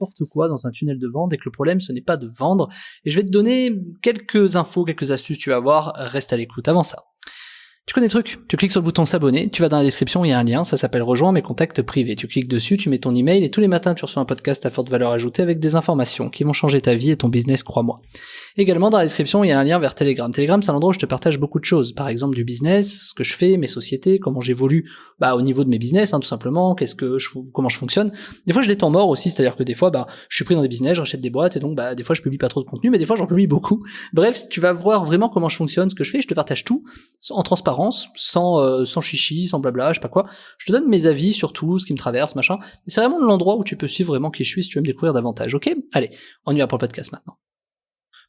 n'importe quoi dans un tunnel de vente et que le problème ce n'est pas de vendre. Et je vais te donner quelques infos, quelques astuces, tu vas voir, reste à l'écoute. Avant ça, tu connais le truc, tu cliques sur le bouton s'abonner, tu vas dans la description, il y a un lien, ça s'appelle rejoindre mes contacts privés. Tu cliques dessus, tu mets ton email et tous les matins tu reçois un podcast à forte valeur ajoutée avec des informations qui vont changer ta vie et ton business, crois-moi. Également dans la description, il y a un lien vers Telegram. Telegram, c'est un endroit où je te partage beaucoup de choses, par exemple du business, ce que je fais, mes sociétés, comment j'évolue au niveau de mes business, tout simplement, comment je fonctionne. Des fois, j'ai des temps morts aussi, c'est-à-dire que des fois, je suis pris dans des business, je rachète des boîtes et donc des fois je publie pas trop de contenu, mais des fois j'en publie beaucoup. Bref, tu vas voir vraiment comment je fonctionne, ce que je fais, je te partage tout en transparence, sans chichi, sans blabla, je sais pas quoi. Je te donne mes avis sur tout, ce qui me traverse, machin. Et c'est vraiment l'endroit où tu peux suivre vraiment qui je suis si tu veux me découvrir davantage, ok? Allez, on y va pour le podcast maintenant.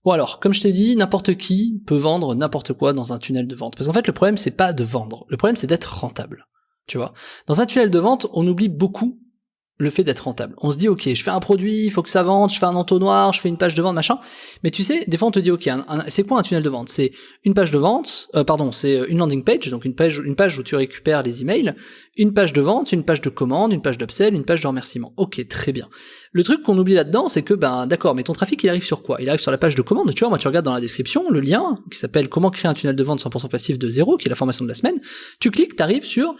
Bon alors, comme je t'ai dit, n'importe qui peut vendre n'importe quoi dans un tunnel de vente. Parce qu'en fait, le problème, c'est pas de vendre. Le problème, c'est d'être rentable. Tu vois? Dans un tunnel de vente, on oublie beaucoup le fait d'être rentable. On se dit, ok, je fais un produit, il faut que ça vende, je fais un entonnoir, je fais une page de vente, machin. Mais tu sais, des fois on te dit, ok, c'est quoi un tunnel de vente? C'est une page de vente, c'est une landing page, donc une page où tu récupères les emails, une page de vente, une page de commande, une page d'upsell, une page de remerciement. Ok, très bien. Le truc qu'on oublie là-dedans, c'est que, d'accord, mais ton trafic, il arrive sur quoi? Il arrive sur la page de commande. Tu vois, moi, tu regardes dans la description, le lien, qui s'appelle comment créer un tunnel de vente 100% passif de zéro, qui est la formation de la semaine. Tu cliques, t'arrives sur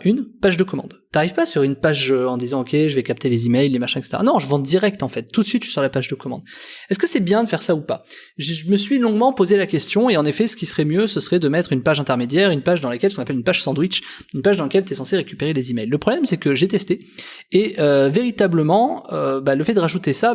une page de commande. T'arrives pas sur une page en disant ok, je vais capter les emails, les machins, etc. Non, je vends direct en fait. Tout de suite, je suis sur la page de commande. Est-ce que c'est bien de faire ça ou pas? Je me suis longuement posé la question et en effet, ce qui serait mieux, ce serait de mettre une page intermédiaire, une page dans laquelle, ce qu'on appelle une page sandwich, une page dans laquelle tu es censé récupérer les emails. Le problème, c'est que j'ai testé et véritablement, le fait de rajouter ça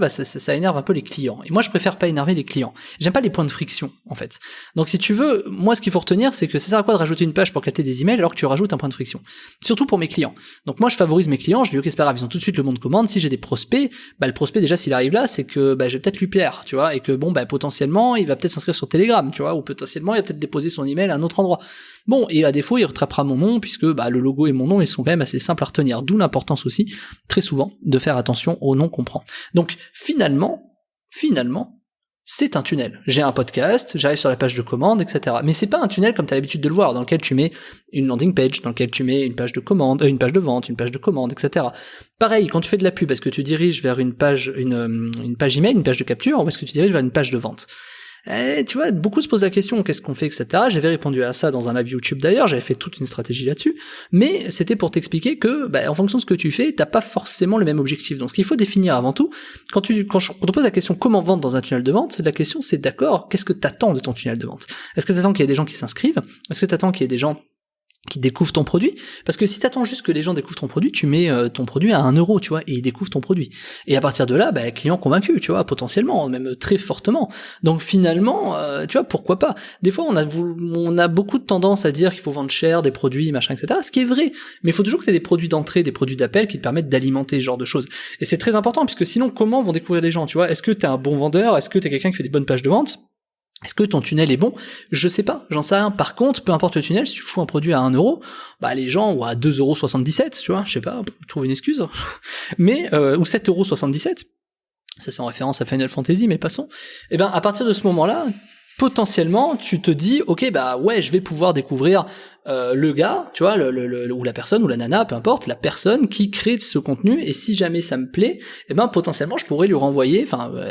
énerve un peu les clients. Et moi, je préfère pas énerver les clients. J'aime pas les points de friction en fait. Donc, si tu veux, moi, ce qu'il faut retenir, c'est que ça sert à quoi de rajouter une page pour capter des emails alors que tu rajoutes un point de friction? Surtout pour mes clients. Donc moi je favorise mes clients, je dis ok c'est pas grave, ils ont tout de suite le bon de commande. Si j'ai des prospects, le prospect déjà s'il arrive là, c'est que je vais peut-être lui plaire, tu vois, et que potentiellement il va peut-être s'inscrire sur Telegram, tu vois, ou potentiellement il va peut-être déposer son email à un autre endroit. Bon, et à défaut il rattrapera mon nom puisque le logo et mon nom ils sont quand même assez simples à retenir, d'où l'importance aussi très souvent de faire attention au nom qu'on prend. Donc finalement c'est un tunnel. J'ai un podcast, j'arrive sur la page de commande, etc. Mais c'est pas un tunnel comme tu as l'habitude de le voir, dans lequel tu mets une landing page, dans lequel tu mets une page de commande, une page de vente, une page de commande, etc. Pareil, quand tu fais de la pub, est-ce que tu diriges vers une page email, une page de capture, ou est-ce que tu diriges vers une page de vente? Tu vois, beaucoup se posent la question, qu'est-ce qu'on fait, etc. J'avais répondu à ça dans un live YouTube d'ailleurs, j'avais fait toute une stratégie là-dessus, mais c'était pour t'expliquer que, en fonction de ce que tu fais, t'as pas forcément le même objectif. Donc ce qu'il faut définir avant tout, quand on te pose la question comment vendre dans un tunnel de vente, la question c'est d'accord, qu'est-ce que t'attends de ton tunnel de vente? Est-ce que t'attends qu'il y ait des gens qui s'inscrivent? Est-ce que t'attends qu'il y ait des gens qui découvrent ton produit? Parce que si t'attends juste que les gens découvrent ton produit, tu mets ton produit à 1 euro, tu vois, et ils découvrent ton produit. Et à partir de là, client convaincu, tu vois, potentiellement, même très fortement. Donc finalement, tu vois, pourquoi pas? Des fois, on a beaucoup de tendance à dire qu'il faut vendre cher des produits, machin, etc. Ce qui est vrai. Mais il faut toujours que t'aies des produits d'entrée, des produits d'appel qui te permettent d'alimenter ce genre de choses. Et c'est très important, puisque sinon, comment vont découvrir les gens, tu vois? Est-ce que t'es un bon vendeur? Est-ce que t'es quelqu'un qui fait des bonnes pages de vente? Est-ce que ton tunnel est bon? Je sais pas, j'en sais rien. Par contre, peu importe le tunnel, si tu fous un produit à 1 euro, les gens, ou à 2,77 €, tu vois, je sais pas, trouve une excuse. Mais, ou 7,77 €. Ça c'est en référence à Final Fantasy, mais passons. À partir de ce moment-là, potentiellement, tu te dis, ok, je vais pouvoir découvrir le gars, tu vois, ou la personne, ou la nana, peu importe, la personne qui crée ce contenu, et si jamais ça me plaît, potentiellement, je pourrais lui renvoyer,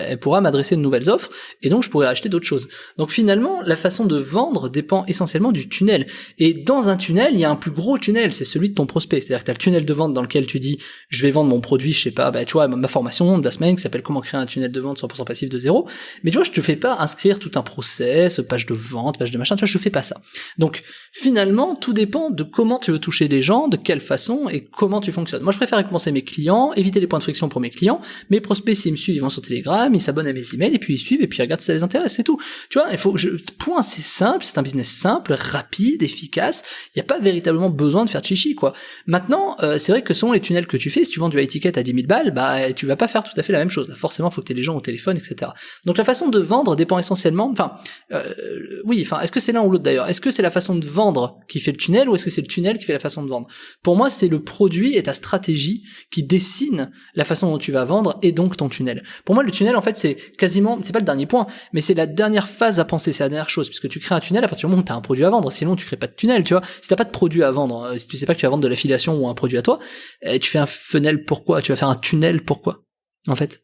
elle pourra m'adresser de nouvelles offres, et donc je pourrais acheter d'autres choses. Donc finalement, la façon de vendre dépend essentiellement du tunnel. Et dans un tunnel, il y a un plus gros tunnel, c'est celui de ton prospect. C'est-à-dire que tu as le tunnel de vente dans lequel tu dis, je vais vendre mon produit, je sais pas, tu vois, ma formation de la semaine qui s'appelle comment créer un tunnel de vente 100% passif de zéro. Mais tu vois, je te fais pas inscrire tout un process, page de vente, page de machin, tu vois, je fais pas ça. Donc finalement, tout dépend de comment tu veux toucher les gens, de quelle façon et comment tu fonctionnes. Moi, je préfère récompenser mes clients, éviter les points de friction pour mes clients. Mes prospects, s'ils me suivent, ils vont sur Telegram, ils s'abonnent à mes emails, et puis ils suivent, et puis ils regardent si ça les intéresse, c'est tout. Tu vois, point, c'est simple, c'est un business simple, rapide, efficace. Il n'y a pas véritablement besoin de faire de chichi, quoi. Maintenant, c'est vrai que selon les tunnels que tu fais, si tu vends du high ticket à 10 000 balles, tu vas pas faire tout à fait la même chose. Là, forcément, faut que tu aies les gens au téléphone, etc. Donc la façon de vendre dépend essentiellement, oui, enfin, est-ce que c'est l'un ou l'autre d'ailleurs? Est-ce que c'est la façon de vendre qui fait le tunnel ou est-ce que c'est le tunnel qui fait la façon de vendre? Pour moi, c'est le produit et ta stratégie qui dessine la façon dont tu vas vendre et donc ton tunnel. Pour moi, le tunnel, en fait, c'est quasiment, c'est pas le dernier point, mais c'est la dernière phase à penser, c'est la dernière chose, puisque tu crées un tunnel à partir du moment où tu as un produit à vendre. Sinon, tu crées pas de tunnel, tu vois. Si t'as pas de produit à vendre, si tu sais pas que tu vas vendre de l'affiliation ou un produit à toi, tu fais un funnel pourquoi? Tu vas faire un tunnel pourquoi? En fait,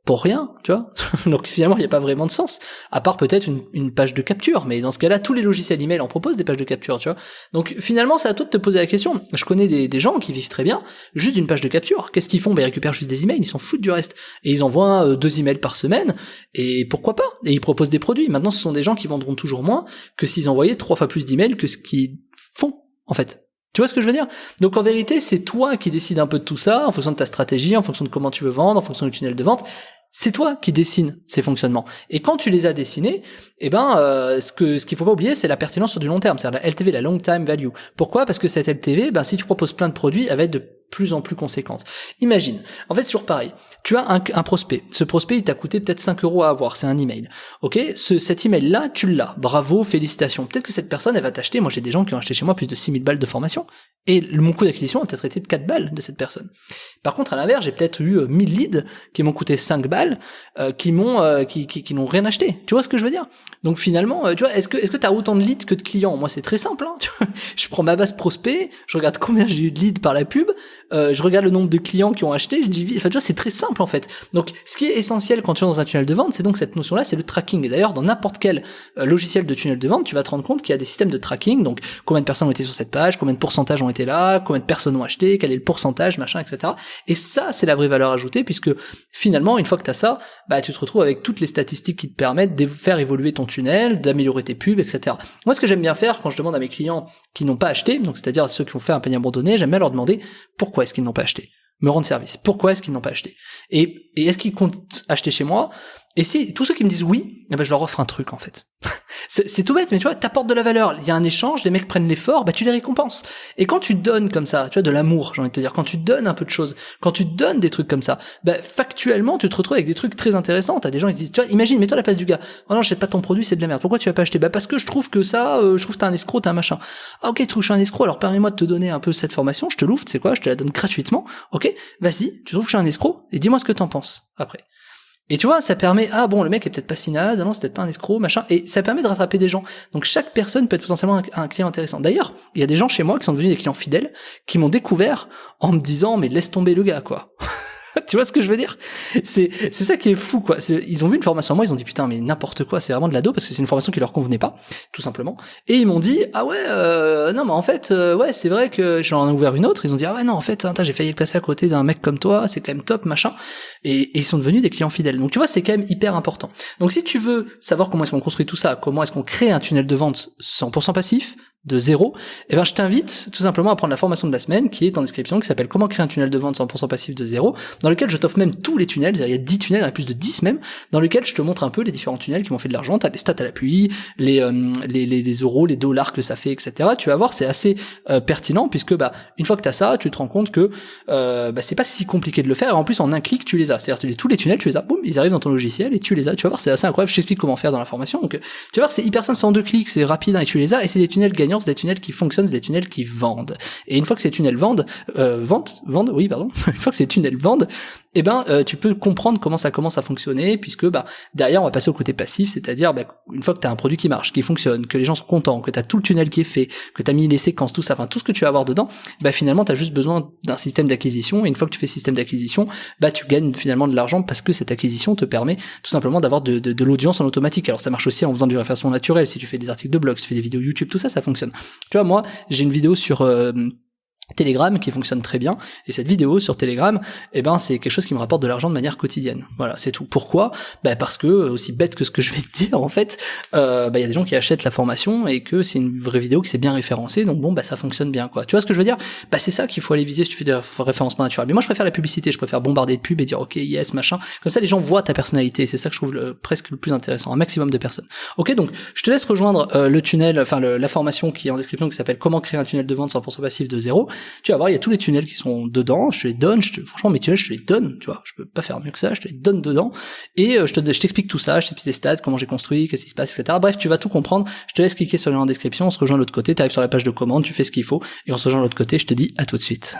pour rien, tu vois. Donc finalement, il n'y a pas vraiment de sens, à part peut-être une page de capture, mais dans ce cas-là, tous les logiciels email en proposent des pages de capture, tu vois. Donc finalement, c'est à toi de te poser la question. Je connais des gens qui vivent très bien juste d'une page de capture. Qu'est-ce qu'ils font? Ben, ils récupèrent juste des emails, ils s'en foutent du reste. Et ils envoient 2 emails par semaine, et pourquoi pas? Et ils proposent des produits. Maintenant, ce sont des gens qui vendront toujours moins que s'ils envoyaient 3 fois plus d'emails que ce qu'ils font, en fait. Tu vois ce que je veux dire? Donc en vérité, c'est toi qui décides un peu de tout ça, en fonction de ta stratégie, en fonction de comment tu veux vendre, en fonction du tunnel de vente. C'est toi qui dessines ces fonctionnements. Et quand tu les as dessinés, ce qu'il faut pas oublier, c'est la pertinence sur du long terme, c'est-à-dire la LTV, la long time value. Pourquoi? Parce que cette LTV, si tu proposes plein de produits, elle va être de plus en plus conséquente. Imagine, en fait, c'est toujours pareil. Tu as un prospect. Ce prospect, il t'a coûté peut-être 5 € à avoir. C'est un email. Ok? Cet email-là, tu l'as. Bravo, félicitations. Peut-être que cette personne, elle va t'acheter. Moi, j'ai des gens qui ont acheté chez moi plus de 6 000 balles de formation. Et mon coût d'acquisition a peut-être été de 4 balles de cette personne. Par contre, à l'inverse, j'ai peut-être eu 1000 leads qui m'ont coûté 5 balles, qui n'ont rien acheté. Tu vois ce que je veux dire? Donc finalement, tu vois, est-ce que t'as autant de leads que de clients? Moi, c'est très simple, hein. Tu vois, je prends ma base prospect, je regarde combien j'ai eu de leads par la pub, je regarde le nombre de clients qui ont acheté, je divise. Enfin, tu vois, c'est très simple en fait. Donc, ce qui est essentiel quand tu es dans un tunnel de vente, c'est donc cette notion-là, c'est le tracking. Et d'ailleurs, dans n'importe quel logiciel de tunnel de vente, tu vas te rendre compte qu'il y a des systèmes de tracking. Donc, combien de personnes ont été sur cette page, combien de pourcentages ont été là, combien de personnes ont acheté, quel est le pourcentage, machin, etc. Et ça, c'est la vraie valeur ajoutée, puisque finalement, une fois que tu as ça, tu te retrouves avec toutes les statistiques qui te permettent de faire évoluer ton tunnel, d'améliorer tes pubs, etc. Moi, ce que j'aime bien faire quand je demande à mes clients qui n'ont pas acheté, donc c'est-à-dire ceux qui ont fait un panier abandonné, j'aime bien leur demander pourquoi est-ce qu'ils n'ont pas acheté, me rendre service. Pourquoi est-ce qu'ils n'ont pas acheté? Et est-ce qu'ils comptent acheter chez moi? Et si tous ceux qui me disent oui, je leur offre un truc en fait. c'est tout bête, mais tu vois, t'apportes de la valeur. Il y a un échange, les mecs prennent l'effort, tu les récompenses. Et quand tu donnes comme ça, tu vois, de l'amour, j'ai envie de te dire, quand tu donnes un peu de choses, quand tu donnes des trucs comme ça, factuellement, tu te retrouves avec des trucs très intéressants. T'as des gens qui se disent, tu vois, imagine, mets-toi à la place du gars. Oh non, je sais pas ton produit, c'est de la merde. Pourquoi tu vas pas acheter? Parce que je trouve que ça, je trouve que t'es un escroc, t'es un machin. Ah ok, tu trouves que je suis un escroc, alors permets-moi de te donner un peu cette formation, je te l'ouvre, tu sais quoi, je te la donne gratuitement. Ok, vas-y, tu trouves que je suis un escroc? Et dis-moi ce que t'en penses après. Et tu vois, ça permet, le mec est peut-être pas si naze, non, c'est peut-être pas un escroc, machin, et ça permet de rattraper des gens. Donc chaque personne peut être potentiellement un client intéressant. D'ailleurs, il y a des gens chez moi qui sont devenus des clients fidèles, qui m'ont découvert en me disant, mais laisse tomber le gars, quoi. Tu vois ce que je veux dire? C'est ça qui est fou, quoi. Ils ont vu une formation à moi, ils ont dit putain, mais n'importe quoi, c'est vraiment de l'ado parce que c'est une formation qui leur convenait pas, tout simplement. Et ils m'ont dit ah ouais, non mais en fait ouais, c'est vrai que j'en ai ouvert une autre. Ils ont dit ah ouais non en fait, j'ai failli être placé à côté d'un mec comme toi, c'est quand même top machin. Et ils sont devenus des clients fidèles. Donc tu vois, c'est quand même hyper important. Donc si tu veux savoir comment est-ce qu'on construit tout ça, comment est-ce qu'on crée un tunnel de vente 100% passif, de zéro, je t'invite tout simplement à prendre la formation de la semaine qui est en description, qui s'appelle comment créer un tunnel de vente 100% passif de zéro, dans lequel je t'offre même tous les tunnels, il y a 10 tunnels, il y en a plus de 10 même, dans lequel je te montre un peu les différents tunnels qui m'ont fait de l'argent, t'as les stats à l'appui, les euros, les dollars que ça fait, etc. Tu vas voir, c'est assez pertinent, puisque une fois que t'as ça, tu te rends compte que c'est pas si compliqué de le faire, et en plus en un clic tu les as, c'est-à-dire tous les tunnels, tu les as, boum, ils arrivent dans ton logiciel, et tu les as, tu vas voir, c'est assez incroyable, je t'explique comment faire dans la formation, donc tu vas voir, c'est hyper simple, c'est en 2 clics, c'est rapide, et tu les as, et c'est des tunnels gagnants, c'est des tunnels qui fonctionnent, c'est des tunnels qui vendent. Et une fois que ces tunnels vendent, une fois que ces tunnels vendent, tu peux comprendre comment ça commence à fonctionner, puisque derrière on va passer au côté passif, c'est-à-dire une fois que tu as un produit qui marche, qui fonctionne, que les gens sont contents, que tu as tout le tunnel qui est fait, que tu as mis les séquences, tout ça, enfin tout ce que tu vas avoir dedans, finalement tu as juste besoin d'un système d'acquisition, et une fois que tu fais système d'acquisition, tu gagnes finalement de l'argent parce que cette acquisition te permet tout simplement d'avoir de l'audience en automatique. Alors ça marche aussi en faisant du référencement naturel, si tu fais des articles de blog, si tu fais des vidéos YouTube, tout ça, ça fonctionne. Tu vois, moi, j'ai une vidéo sur Telegram qui fonctionne très bien, et cette vidéo sur Telegram, c'est quelque chose qui me rapporte de l'argent de manière quotidienne. Voilà, c'est tout. Pourquoi? Parce que, aussi bête que ce que je vais te dire, en fait, y a des gens qui achètent la formation et que c'est une vraie vidéo qui s'est bien référencée, donc ça fonctionne bien, quoi. Tu vois ce que je veux dire? C'est ça qu'il faut aller viser si tu fais des référencements naturels. Mais moi, je préfère la publicité, je préfère bombarder de pubs et dire ok, yes, machin. Comme ça, les gens voient ta personnalité, c'est ça que je trouve presque le plus intéressant, un maximum de personnes. Ok, donc, je te laisse rejoindre le tunnel, la formation qui est en description, qui s'appelle comment créer un tunnel de vente 100% passif de zéro. tu vas voir, il y a tous les tunnels qui sont dedans, je te les donne, franchement mes tunnels je te les donne, tu vois, je peux pas faire mieux que ça, je te les donne dedans, et je t'explique tout ça, je t'explique les stats, comment j'ai construit, qu'est-ce qui se passe, etc. Bref, tu vas tout comprendre, je te laisse cliquer sur le lien en description, on se rejoint de l'autre côté, t'arrives sur la page de commande, tu fais ce qu'il faut, et on se rejoint de l'autre côté, je te dis à tout de suite.